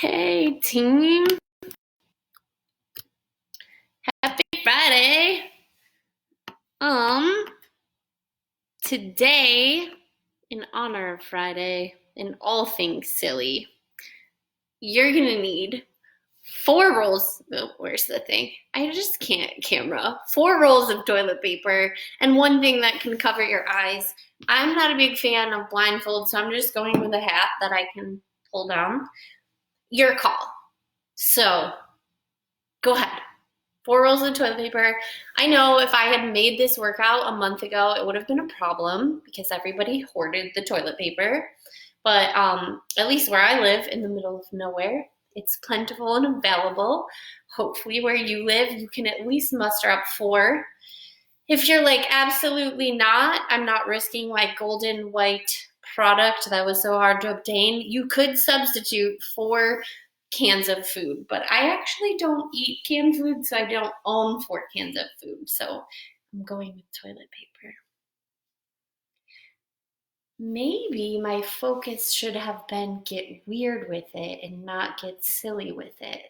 Hey team, happy Friday. Today, in honor of Friday and all things silly, you're gonna need 4 rolls. Oh, where's the thing? I just can't camera. 4 rolls of toilet paper and one thing that can cover your eyes. I'm not a big fan of blindfolds, so I'm just going with a hat that I can pull down. Your call. So, go ahead. 4 rolls of toilet paper. I know if I had made this workout a month ago, it would have been a problem because everybody hoarded the toilet paper. But at least where I live in the middle of nowhere, it's plentiful and available. Hopefully where you live, you can at least muster up 4. If you're like, absolutely not, I'm not risking my golden white product that was so hard to obtain, you could substitute 4 cans of food, but I actually don't eat canned food, so I don't own 4 cans of food, so I'm going with toilet paper. Maybe my focus should have been get weird with it and not get silly with it.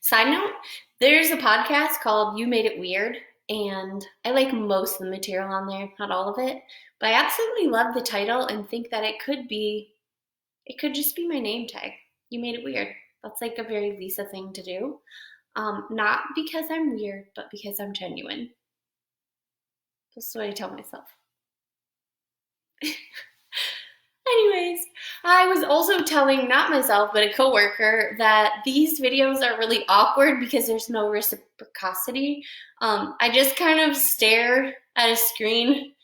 Side note, there's a podcast called You Made It Weird, and I like most of the material on there, not all of it, but I absolutely love the title and think that it could just be my name tag. You made it weird. That's like a very Lisa thing to do. Not because I'm weird, but because I'm genuine. That's what I tell myself. Anyways, I was also telling not myself, but a coworker that these videos are really awkward because there's no reciprocity. I just kind of stare at a screen,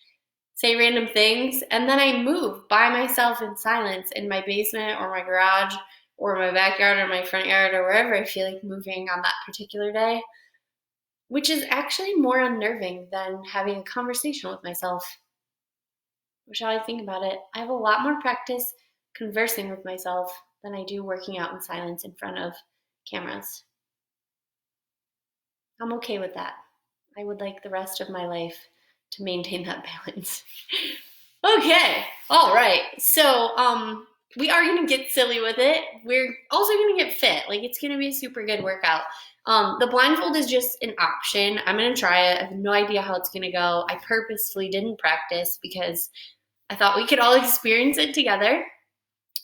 say random things, and then I move by myself in silence in my basement or my garage or my backyard or my front yard or wherever I feel like moving on that particular day, which is actually more unnerving than having a conversation with myself. Which now I think about it, I have a lot more practice conversing with myself than I do working out in silence in front of cameras. I'm okay with that. I would like the rest of my life to maintain that balance. Okay, all right. So, we are gonna get silly with it. We're also gonna get fit. Like, it's gonna be a super good workout. The blindfold is just an option. I'm gonna try it. I have no idea how it's gonna go. I purposefully didn't practice because I thought we could all experience it together.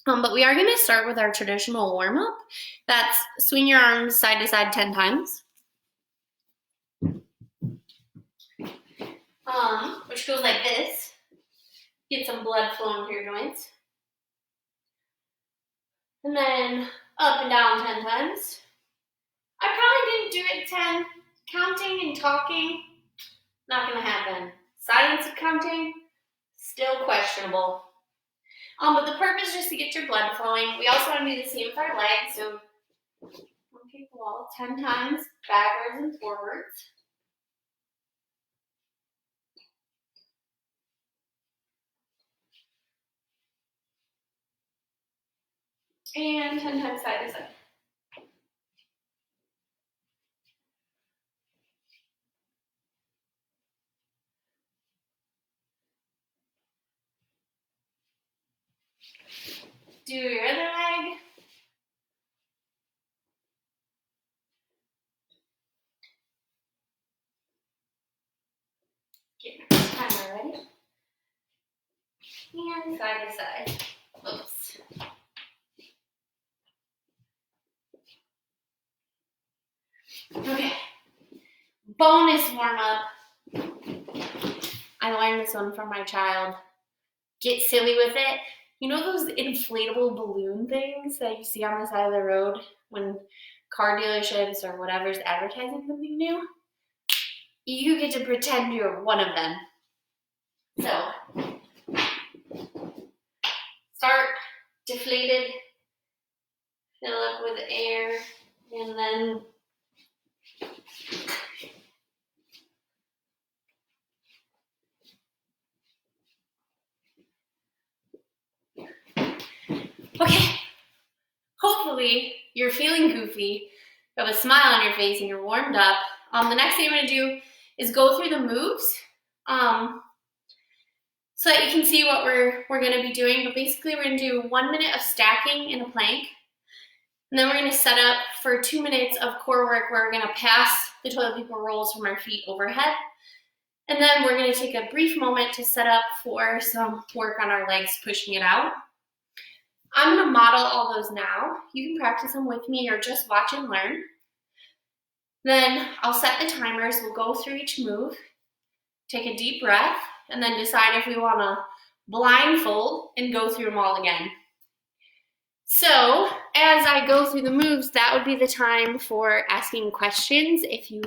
But we are gonna start with our traditional warm up. That's swing your arms side to side 10 times. Which goes like this. Get some blood flowing through your joints. And then up and down 10 times. I probably didn't do it 10. Counting and talking, not gonna happen. Silence of counting, still questionable. But the purpose is just to get your blood flowing. We also want to do the same with our legs. So, okay, wall 10 times, backwards and forwards. And 10 times side to side. Do your other leg. Get your timer ready. And side to side. Oops. Okay. Bonus warm up. I learned this one from my child. Get silly with it. You know those inflatable balloon things that you see on the side of the road when car dealerships or whatever's advertising something new? You get to pretend you're one of them. So, start deflated, fill up with air, and then okay. Hopefully you're feeling goofy, you have a smile on your face, and you're warmed up. The next thing I'm going to do is go through the moves so that you can see what we're going to be doing. But basically we're going to do 1 minute of stacking in a plank, And then we're gonna set up for 2 minutes of core work where we're gonna pass the toilet paper rolls from our feet overhead. And then we're gonna take a brief moment to set up for some work on our legs, pushing it out. I'm gonna model all those now. You can practice them with me or just watch and learn. Then I'll set the timers. We'll go through each move, take a deep breath, and then decide if we wanna blindfold and go through them all again. So as I go through the moves, that would be the time for asking questions if you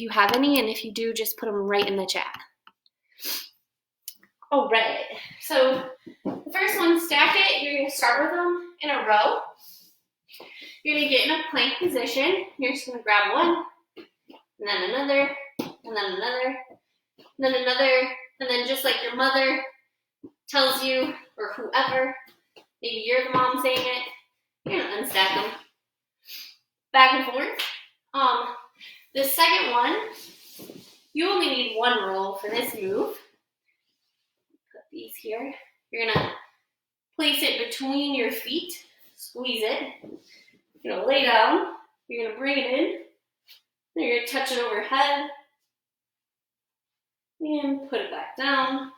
have any, and if you do, just put them right in the chat. All right, so the first one, stack it. You're gonna start with them in a row. You're gonna get in a plank position. You're just gonna grab one, and then another, and then another, and then another, and then just like your mother tells you, or whoever, maybe you're the mom saying it, you're gonna unstack them. Back and forth. The second one, you only need one roll for this move. Put these here. You're gonna place it between your feet, squeeze it. You're gonna lay down, you're gonna bring it in, then you're gonna touch it overhead, and put it back down.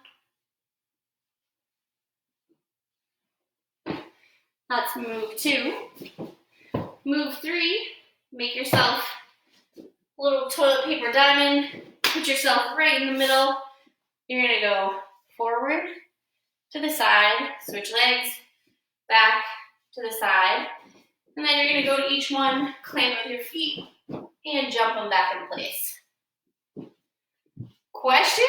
That's move 2. Move 3, make yourself a little toilet paper diamond, put yourself right in the middle. You're gonna go forward, to the side, switch legs, back, to the side, and then you're gonna go to each one, clamp with your feet, and jump them back in place. Questions?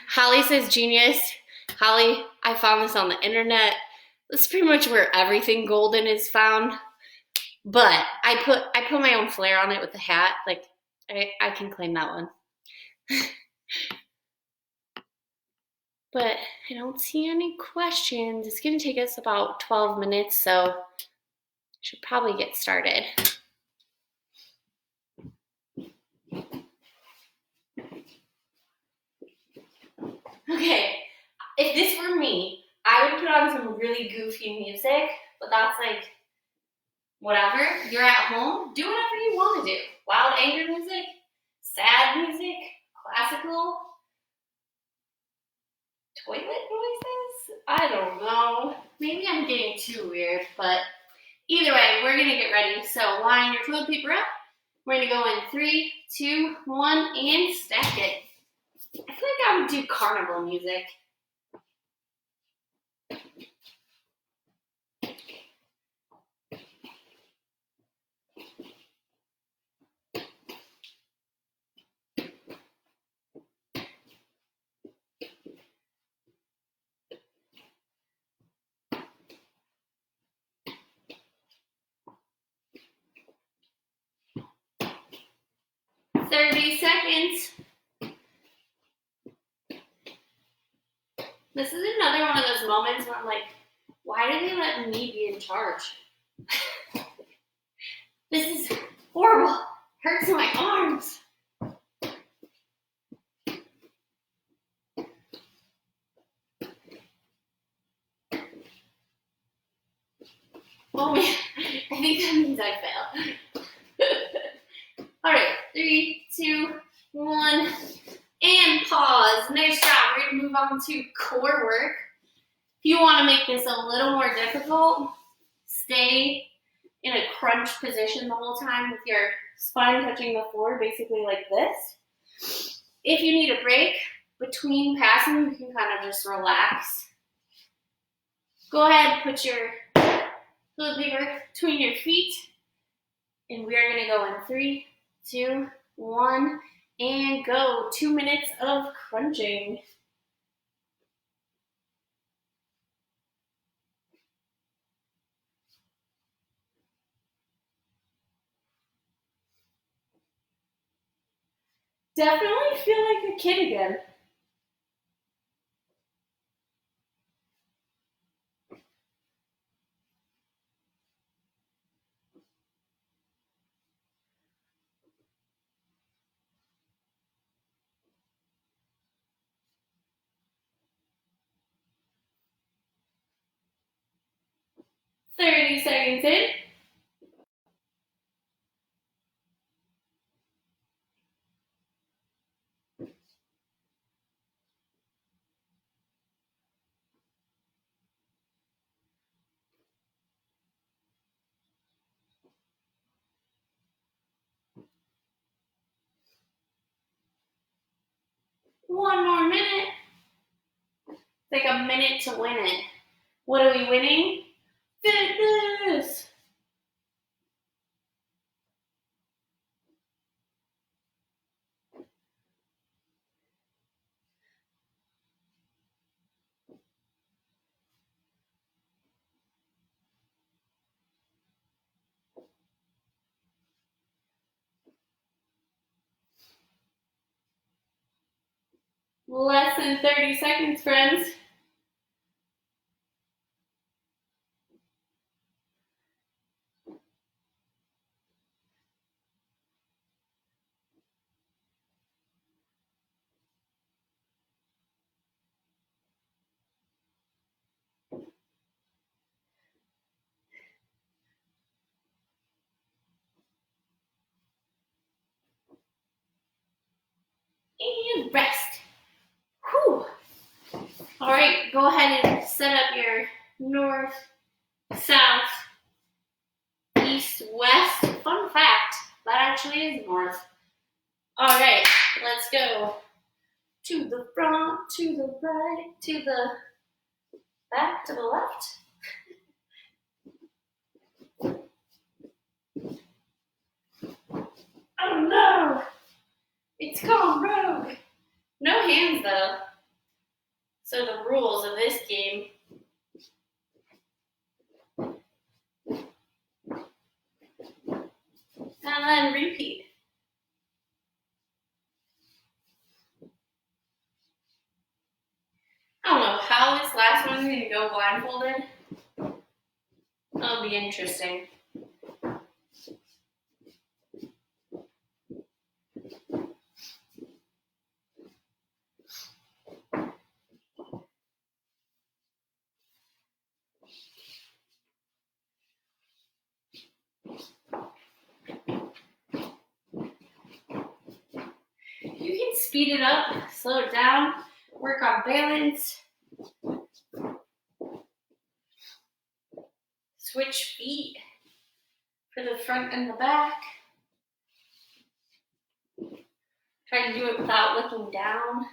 Holly says genius. Holly, I found this on the internet. This is pretty much where everything golden is found. But I put my own flair on it with the hat. Like, I can claim that one. But I don't see any questions. It's gonna take us about 12 minutes, so I should probably get started. Okay, if this were me, I would put on some really goofy music, but that's like, whatever. You're at home, do whatever you want to do. Wild anger music, sad music, classical, toilet noises? I don't know. Maybe I'm getting too weird, but either way, we're gonna get ready. So line your toilet paper up. We're gonna go in 3, 2, 1, and stack it. I feel like I would do carnival music. Seconds. This is another one of those moments where I'm like, why do they let me be in charge? This is horrible. Hurts my arms. Oh man, I think that means I failed. All right, 3, 2, 1, and pause. Nice job. We're gonna move on to core work. If you want to make this a little more difficult, stay in a crunch position the whole time with your spine touching the floor, basically like this. If you need a break between passing, you can kind of just relax. Go ahead, put your toilet paper between your feet, and we are going to go in 3, 2, 1, and go. 2 minutes of crunching. Definitely feel like a kid again. 30 seconds in. One more minute. It's like a minute to win it. What are we winning? Fitness! Less than 30 seconds, friends. And rest. Whew. All right, go ahead and set up your north, south, east, west. Fun fact, that actually is north. All right, let's go. To the front, to the right, to the back, to the left. Oh no, it's gone rogue. No hands though. So the rules of this game. And then repeat. I don't know how this last one's gonna go blindfolded. That'll be interesting. You can speed it up, slow it down, work on balance. Switch feet for the front and the back. Try to do it without looking down.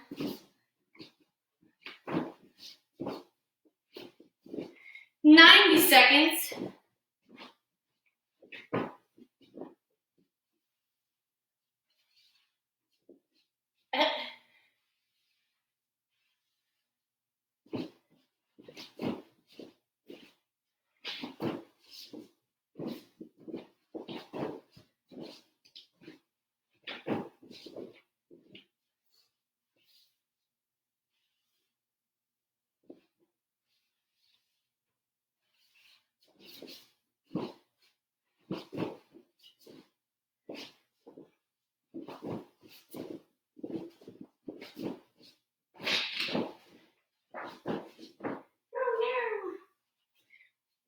90 seconds.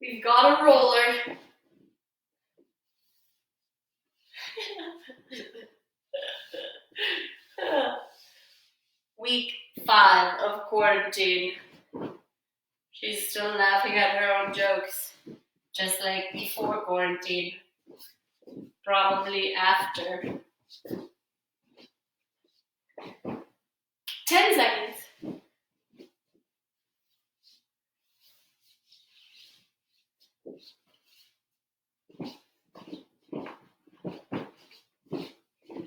We've got a roller. Week 5 of quarantine. She's still laughing at her own jokes, just like before quarantine. Probably after. 10 seconds.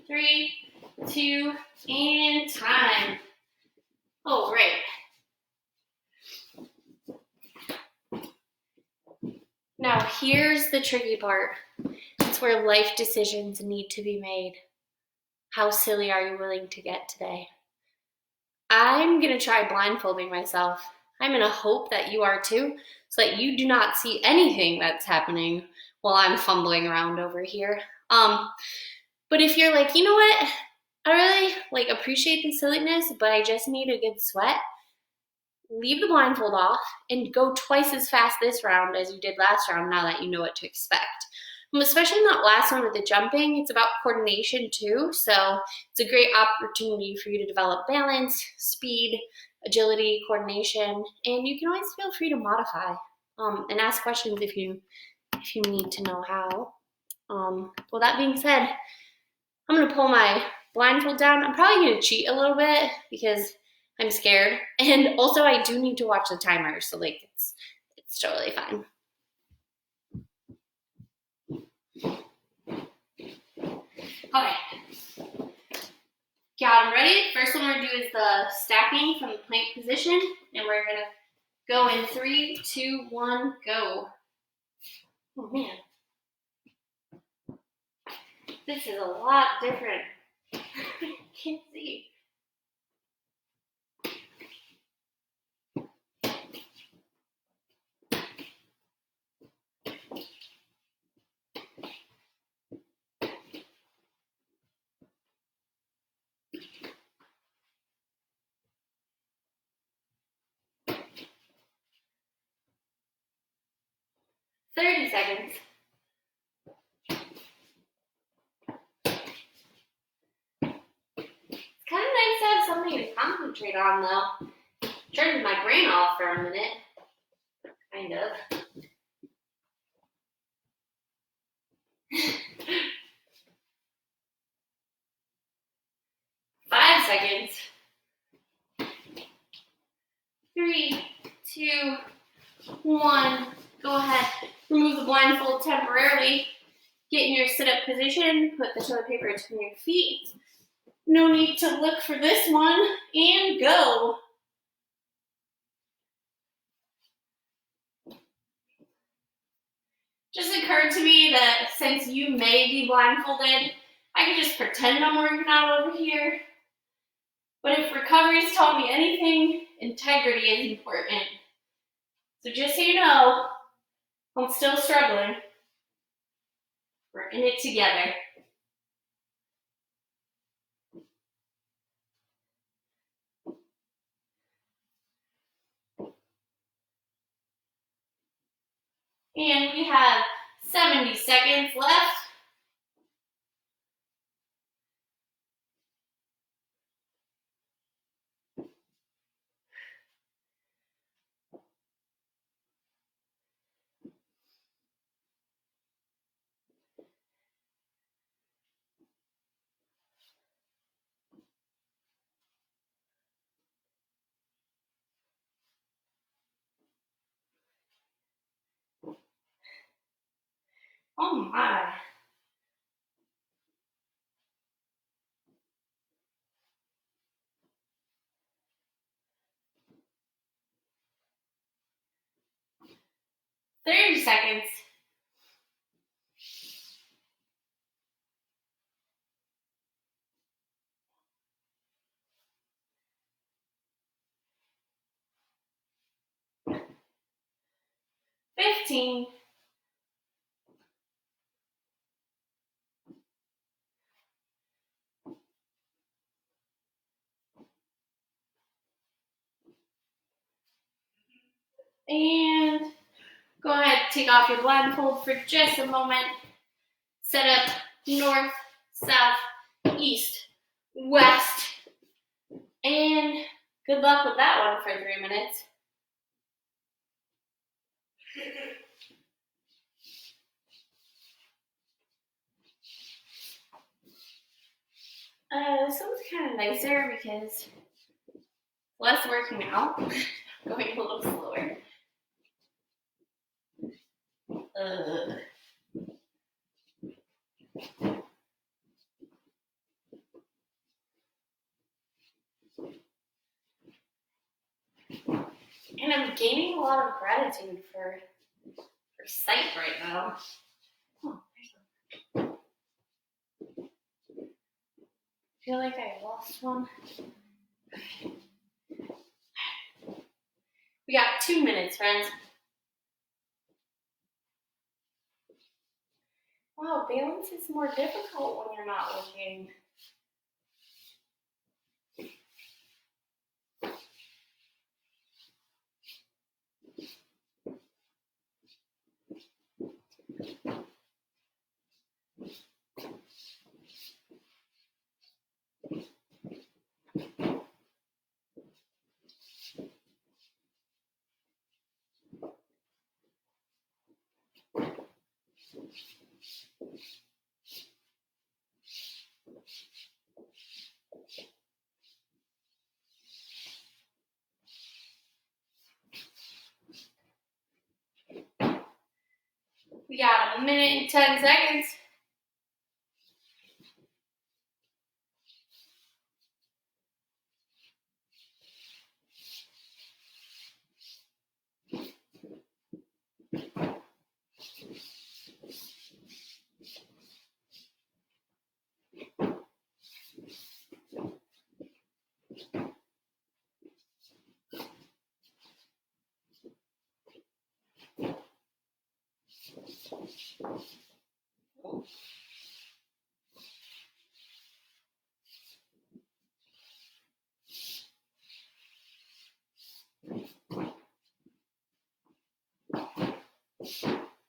Three, 2, and time. Oh, right. Now, here's the tricky part. It's where life decisions need to be made. How silly are you willing to get today? I'm going to try blindfolding myself. I'm going to hope that you are too, so that you do not see anything that's happening while I'm fumbling around over here. But if you're like, you know what? I really appreciate the silliness, but I just need a good sweat. leave the blindfold off and go twice as fast this round as you did last round now that you know what to expect. Especially in that last one with the jumping, it's about coordination too. So it's a great opportunity for you to develop balance, speed, agility, coordination, and you can always feel free to modify and ask questions if you need to know how. Well, that being said, I'm gonna pull my blindfold down. I'm probably gonna cheat a little bit because I'm scared, and also I do need to watch the timer, so like it's totally fine. Okay, got them ready. First one we're gonna do is the stacking from the plank position, and we're gonna go in 3, 2, 1, go. Oh man, this is a lot different. I can't see. "30 seconds. It's kind of nice to have something to concentrate on, though. Turned my brain off for a minute. Kind of. "5 seconds. 3, 2, 1. Go ahead. Remove the blindfold temporarily. Get in your sit-up position. Put the toilet paper between your feet. No need to look for this one. And go. Just occurred to me that since you may be blindfolded, I could just pretend I'm working out over here. But if recovery's taught me anything, integrity is important. So just so you know, I'm still struggling. We're in it together. And we have 70 seconds left. Oh my. "30 seconds. "15. And go ahead, take off your blindfold for just a moment. Set up north, south, east, west. And good luck with that one for 3 minutes. This one's kind of nicer because less working out, going a little slower. And I'm gaining a lot of gratitude for sight right now. I feel like I lost one. We got 2 minutes, friends. Wow, balance is more difficult when you're not looking. We got 1 minute and 10 seconds.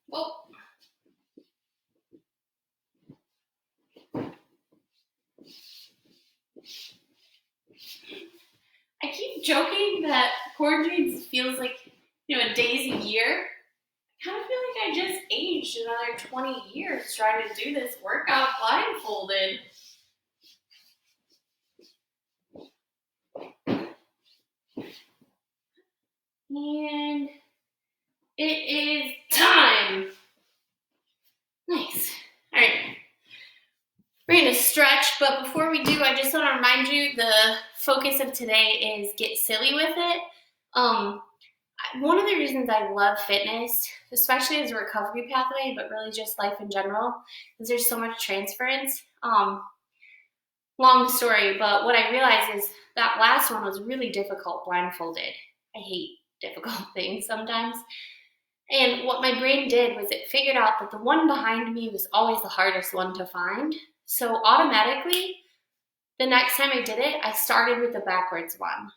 Whoa. I keep joking that quarantine feels like, a day's a year. I kind of feel like I just aged another 20 years trying to do this workout blindfolded. And it is time. Nice. All right. We're going to stretch, but before we do, I just want to remind you the focus of today is get silly with it. One of the reasons I love fitness, especially as a recovery pathway, but really just life in general, is there's so much transference. Long story, but what I realized is that last one was really difficult blindfolded. I hate difficult things sometimes. And what my brain did was it figured out that the one behind me was always the hardest one to find. So automatically, the next time I did it, I started with the backwards one.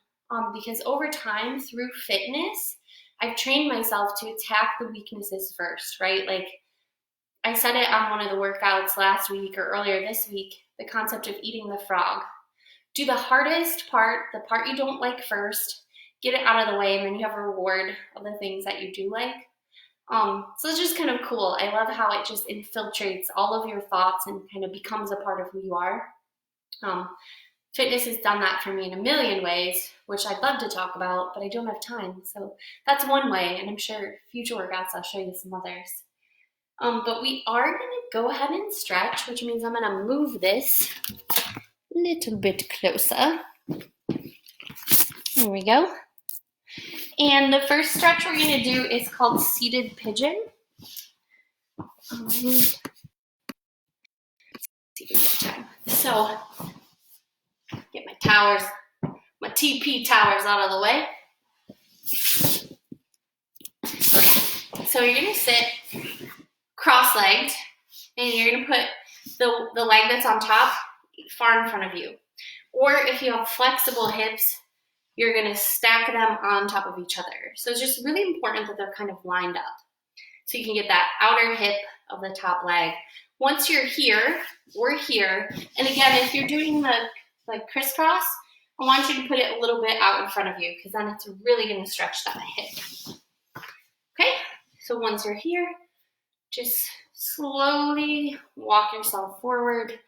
Because over time, through fitness, I've trained myself to attack the weaknesses first, right? Like I said it on one of the workouts last week or earlier this week, the concept of eating the frog. Do the hardest part, the part you don't like first, get it out of the way, and then you have a reward of the things that you do like. So it's just kind of cool. I love how it just infiltrates all of your thoughts and kind of becomes a part of who you are. Fitness has done that for me in a million ways, which I'd love to talk about, but I don't have time. So that's one way, and I'm sure future workouts I'll show you some others. But we are going to go ahead and stretch, which means I'm going to move this a little bit closer. There we go. And the first stretch we're going to do is called seated pigeon. So, get my towers, my TP towers out of the way. Okay. So you're going to sit cross-legged, and you're going to put the leg that's on top far in front of you. Or if you have flexible hips, you're going to stack them on top of each other. So it's just really important that they're kind of lined up. So you can get that outer hip of the top leg. Once you're here, we're here. And again, if you're doing the crisscross, I want you to put it a little bit out in front of you because then it's really going to stretch that hip. Okay, so once you're here, just slowly walk yourself forward.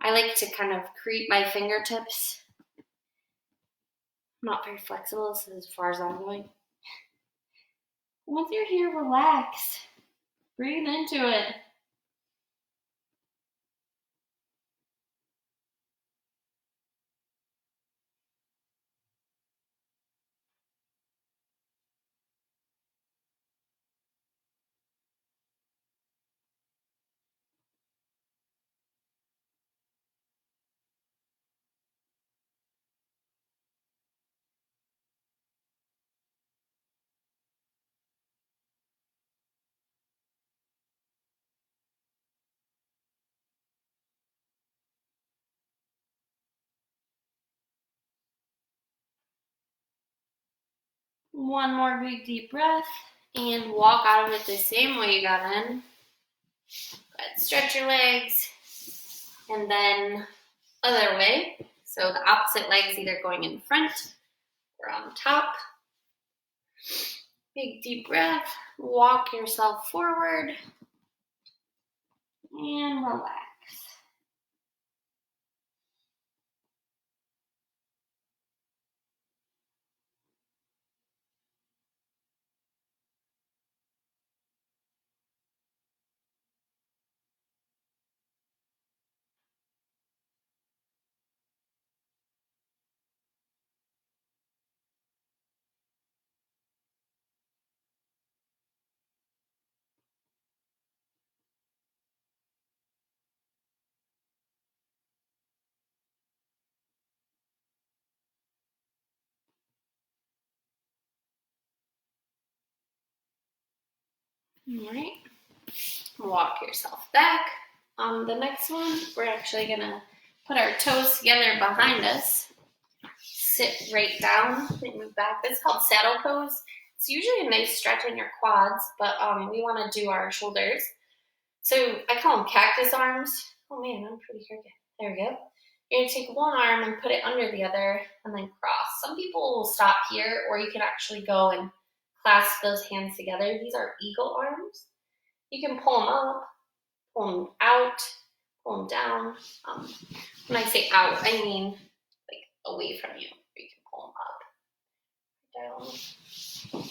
I like to kind of create my fingertips. I'm not very flexible, this is as far as I'm going. Once you're here, relax. Breathe into it. One more big deep breath and walk out of it the same way you got in. Go ahead, stretch your legs and then other way. So the opposite leg's either going in front or on top. Big deep breath, walk yourself forward and relax. All right. Walk yourself back. On the next one, we're actually gonna put our toes together behind us. Sit right down and move back. This is called saddle pose. It's usually a nice stretch in your quads, but we want to do our shoulders. So I call them cactus arms. Oh man, I'm pretty crooked. There we go. You're gonna take one arm and put it under the other and then cross. Some people will stop here, or you can actually go and clasp those hands together. These are eagle arms. You can pull them up, pull them out, pull them down. When I say out, I mean like away from you. You can pull them up, down.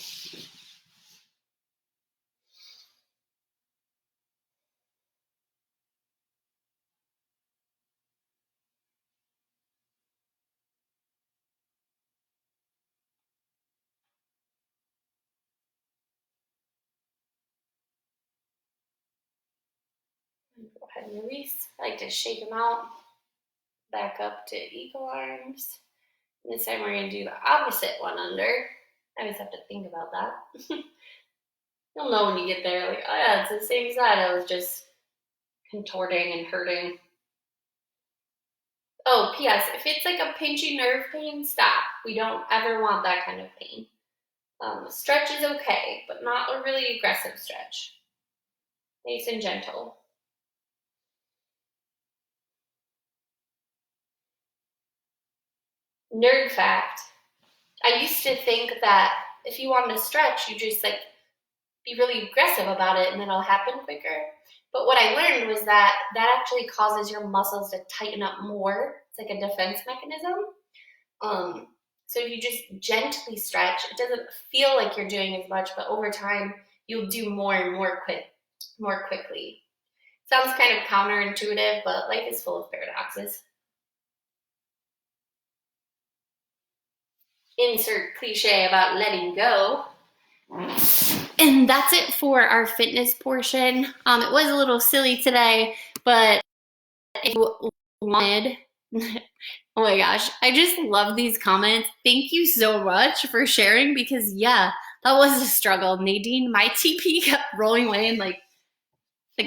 Go ahead and release. I like to shake them out. Back up to eagle arms. And this time we're going to do the opposite one under. I always have to think about that. You'll know when you get there, like, oh yeah, it's the same side. I was just contorting and hurting. Oh, P.S. If it's like a pinchy nerve pain, stop. We don't ever want that kind of pain. Stretch is okay, but not a really aggressive stretch. Nice and gentle. Nerd fact, I used to think that if you wanted to stretch, you just like be really aggressive about it and then it'll happen quicker. But what I learned was that that actually causes your muscles to tighten up more. It's like a defense mechanism. So if you just gently stretch, it doesn't feel like you're doing as much, but over time you'll do more and more quickly. Sounds kind of counterintuitive, but life is full of paradoxes. Insert cliche about letting go. And that's it for our fitness portion. It was a little silly today, but if you wanted, oh my gosh, I just love these comments. Thank you so much for sharing because yeah, that was a struggle. Nadine, my TP kept rolling away and like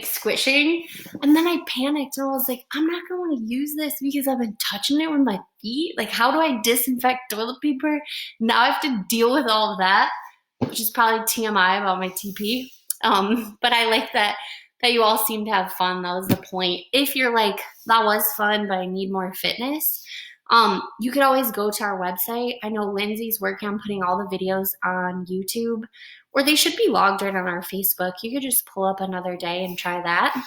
squishing. And then I panicked and I was like, I'm not gonna want to use this because I've been touching it with my feet. Like, how do I disinfect toilet paper? Now I have to deal with all of that, which is probably TMI about my TP. But I like that you all seem to have fun. That was the point. If you're like, that was fun, but I need more fitness, you could always go to our website. I know Lindsay's working on putting all the videos on YouTube, or they should be logged right on our Facebook. You could just pull up another day and try that.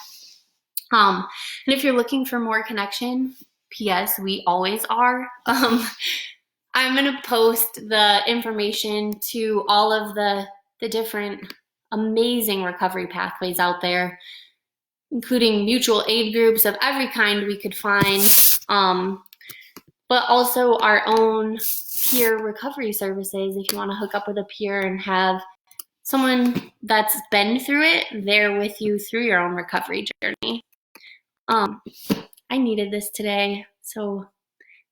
And if you're looking for more connection, P.S., we always are. I'm going to post the information to all of the different amazing recovery pathways out there, including mutual aid groups of every kind we could find, but also our own peer recovery services. If you want to hook up with a peer and have someone that's been through it there with you through your own recovery journey. I needed this today, so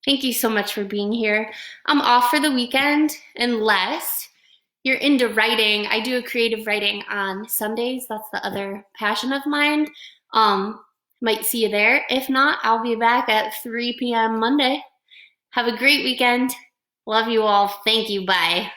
thank you so much for being here. I'm off for the weekend unless you're into writing. I do a creative writing on Sundays. That's the other passion of mine. Might see you there. If not, I'll be back at 3 p.m. Monday. Have a great weekend. Love you all. Thank you. Bye.